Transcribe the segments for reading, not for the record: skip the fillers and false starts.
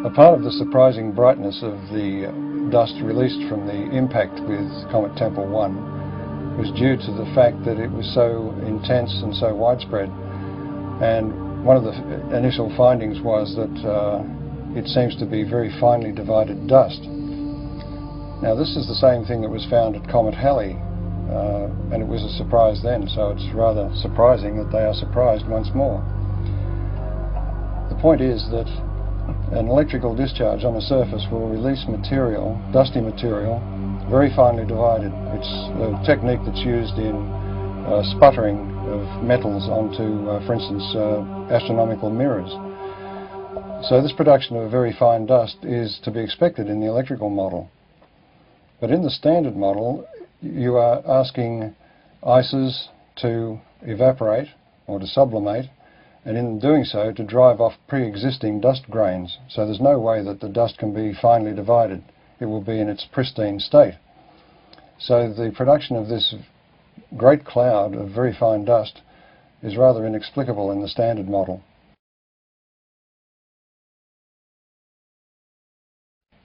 A part of the surprising brightness of the dust released from the impact with Comet Tempel 1 was due to the fact that it was so intense and so widespread. And one of the initial findings was that it seems to be very finely divided dust. Now this is the same thing that was found at Comet Halley, and it was a surprise then, so it's rather surprising that they are surprised once more. The point is that an electrical discharge on a surface will release material, dusty material, very finely divided. It's a technique that's used in sputtering of metals onto, for instance, astronomical mirrors. So this production of a very fine dust is to be expected in the electrical model. But in the standard model, you are asking ices to evaporate or to sublimate, and in doing so to drive off pre-existing dust grains. So there's no way that the dust can be finely divided. It will be in its pristine state. So the production of this great cloud of very fine dust is rather inexplicable in the standard model.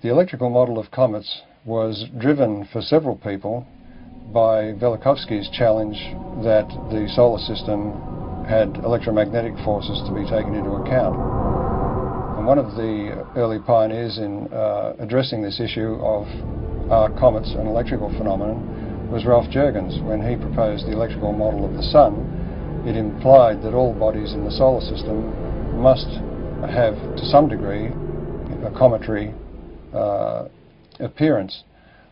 The electrical model of comets was driven for several people by Velikovsky's challenge that the solar system had electromagnetic forces to be taken into account. And one of the early pioneers in addressing this issue of are comets an electrical phenomenon was Ralph Jurgens. When he proposed the electrical model of the Sun, it implied that all bodies in the solar system must have, to some degree, a cometary appearance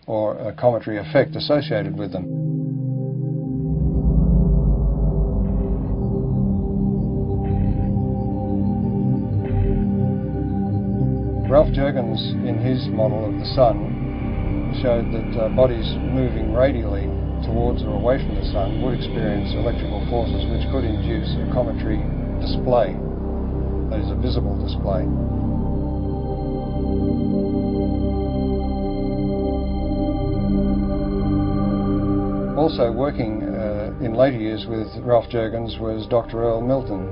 or a cometary effect associated with them. Ralph Jurgens, in his model of the Sun, showed that bodies moving radially towards or away from the Sun would experience electrical forces which could induce a cometary display, that is, a visible display. Also working in later years with Ralph Jurgens was Dr. Earl Milton,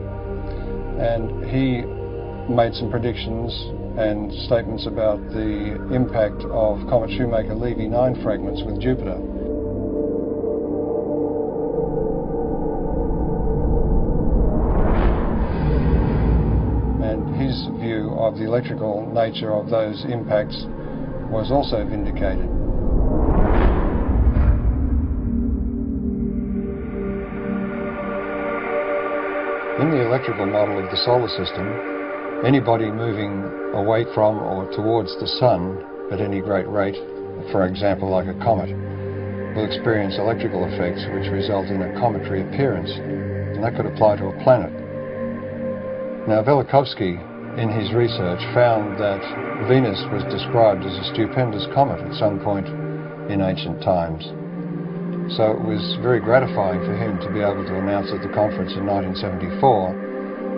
and he made some predictions and statements about the impact of Comet Shoemaker-Levy 9 fragments with Jupiter. And his view of the electrical nature of those impacts was also vindicated. In the electrical model of the solar system, anybody moving away from or towards the Sun at any great rate, for example like a comet, will experience electrical effects which result in a cometary appearance, and that could apply to a planet. Now Velikovsky, in his research, found that Venus was described as a stupendous comet at some point in ancient times. So it was very gratifying for him to be able to announce at the conference in 1974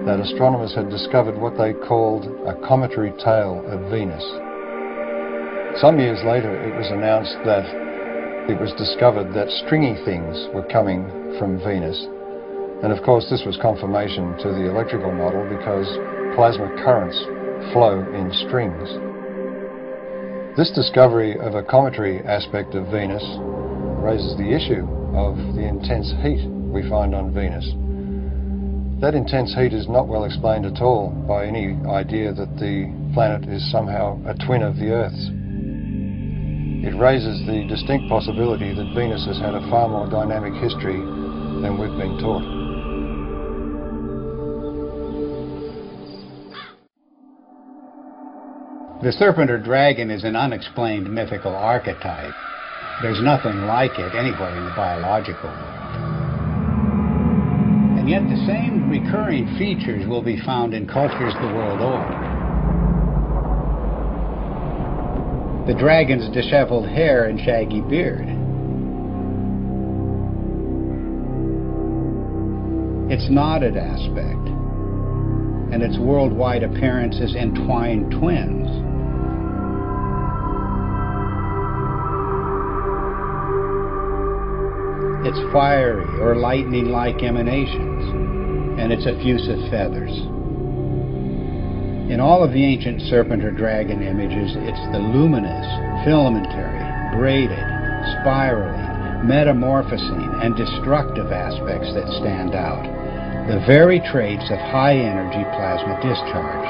that astronomers had discovered what they called a cometary tail of Venus. Some years later it was announced that it was discovered that stringy things were coming from Venus. And of course this was confirmation to the electrical model because plasma currents flow in strings. This discovery of a cometary aspect of Venus raises the issue of the intense heat we find on Venus. That intense heat is not well explained at all by any idea that the planet is somehow a twin of the Earth's. It raises the distinct possibility that Venus has had a far more dynamic history than we've been taught. The serpent or dragon is an unexplained mythical archetype. There's nothing like it anywhere in the biological world. And yet the same recurring features will be found in cultures the world over. The dragon's disheveled hair and shaggy beard. Its knotted aspect, and its worldwide appearance as entwined twins. Its fiery or lightning-like emanations, and its effusive feathers. In all of the ancient serpent or dragon images, it's the luminous, filamentary, braided, spiraling, metamorphosing, and destructive aspects that stand out, the very traits of high-energy plasma discharge.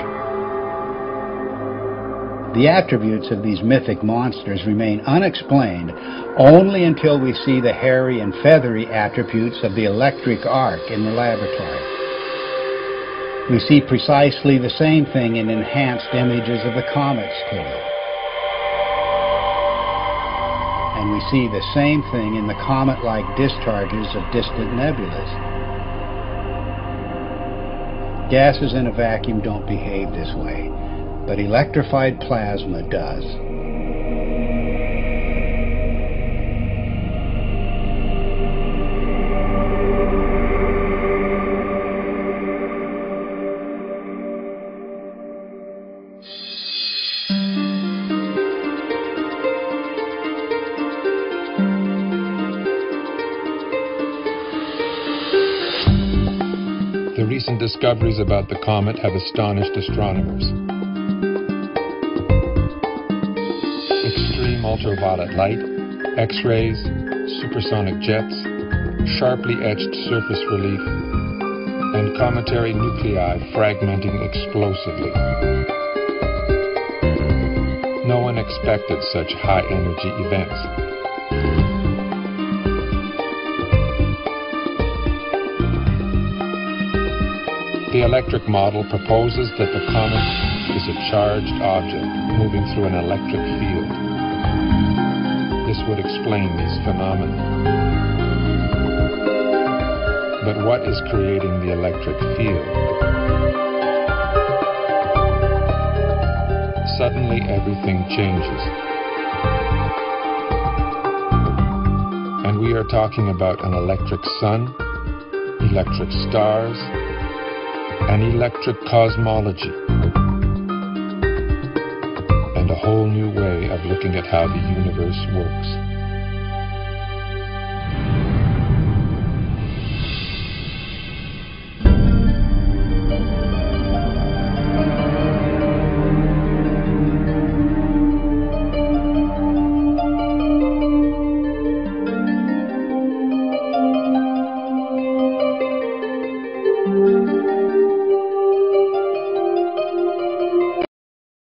The attributes of these mythic monsters remain unexplained only until we see the hairy and feathery attributes of the electric arc in the laboratory. We see precisely the same thing in enhanced images of the comet's tail. And we see the same thing in the comet-like discharges of distant nebulas. Gases in a vacuum don't behave this way, but electrified plasma does. The recent discoveries about the comet have astonished astronomers. Extreme ultraviolet light, X-rays, supersonic jets, sharply etched surface relief, and cometary nuclei fragmenting explosively. No one expected such high-energy events. The electric model proposes that the comet is a charged object moving through an electric field. This would explain these phenomena. But what is creating the electric field? Suddenly everything changes. And we are talking about an electric sun, electric stars, an electric cosmology, and a whole new way of looking at how the universe works.